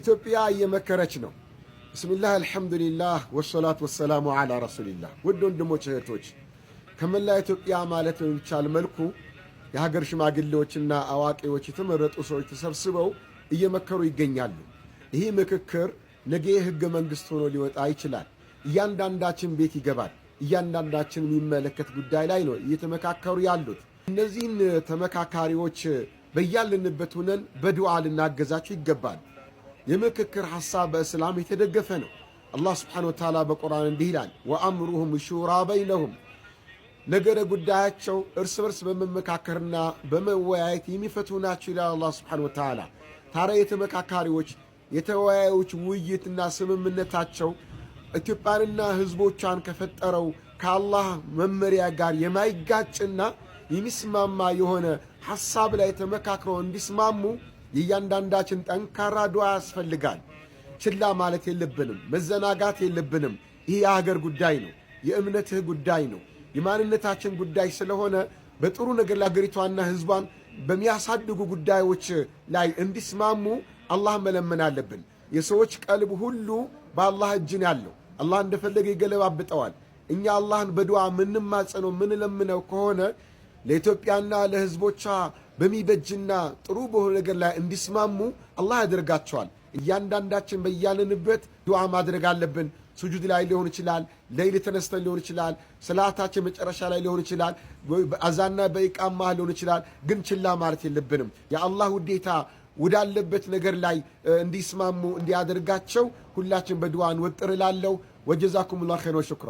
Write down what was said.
ኢትዮጵያ እየመከረች ነው። ብስሚላህ አልሐምዱሊላህ ወሰላቱ ወሰላሙ ዐላ ረሱሊላህ። ውድ ወንድሞች እህቶች፣ ከመላ ኢትዮጵያ ማለት በሚቻል መልኩ የሀገር ሽማግሌዎችና አዋቂዎች የተመረጡ ሰዎች ተሰብስበው እየመከሩ ይገኛሉ። ይህ ምክክር ነገ ህገ መንግስት ሆኖ ሊወጣ ይችላል። እያንዳንዳችን ቤት ይገባል። እያንዳንዳችን የሚመለከት ጉዳይ ላይ ነው እየተመካከሩ ያሉት። እነዚህን ተመካካሪዎች በያልንበት ሆነን በዱዓ ልናገዛቸው ይገባል። የምክክር ሐሳብ በእስላም የተደገፈ ነው። አላህ ስብሓነሁ ወተዓላ በቁርአን እንዲህ ይላል፣ ወአምሩሁም ሹራ በይነሁም፣ ነገረ ጉዳያቸው እርስ በርስ በመመካከርና በመወያየት የሚፈቱ ናቸው ይላል አላህ ስብሓነሁ ወተዓላ። ታዲያ የተመካካሪዎች የተወያዮች ውይይትና ስምምነታቸው ኢትዮጵያንና ህዝቦቿን ከፈጠረው ከአላህ መመሪያ ጋር የማይጋጭና የሚስማማ የሆነ ሐሳብ ላይ ተመካክረው እንዲስማሙ የእያንዳንዳችን ጠንካራ ዱዓ ያስፈልጋል። ችላ ማለት የለብንም፣ መዘናጋት የለብንም። ይህ የሀገር ጉዳይ ነው፣ የእምነትህ ጉዳይ ነው፣ የማንነታችን ጉዳይ ስለሆነ በጥሩ ነገር ለሀገሪቷና ህዝቧን በሚያሳድጉ ጉዳዮች ላይ እንዲስማሙ አላህ መለመን አለብን። የሰዎች ቀልብ ሁሉ በአላህ እጅ ነው ያለው። አላህ እንደፈለገ ይገለባብጠዋል። እኛ አላህን በዱዓ ምንማጸነው ምንለምነው ከሆነ ለኢትዮጵያና ለህዝቦቿ በሚበጅና ጥሩ በሆነ ነገር ላይ እንዲስማሙ አላህ ያደርጋቸዋል። እያንዳንዳችን በያለንበት ዱዓ ማድረግ አለብን። ሱጁድ ላይ ሊሆን ይችላል፣ ሌሊት ተነስተን ሊሆን ይችላል፣ ሰላታችን መጨረሻ ላይ ሊሆን ይችላል፣ በአዛንና በኢቃማ ሊሆን ይችላል። ግን ችላ ማለት የለብንም። የአላህ ውዴታ ወዳለበት ነገር ላይ እንዲስማሙ እንዲያደርጋቸው ሁላችን በዱዓ እንወጥር እላለሁ። ወጀዛኩሙላሁ ኸይረን ወሽክራ።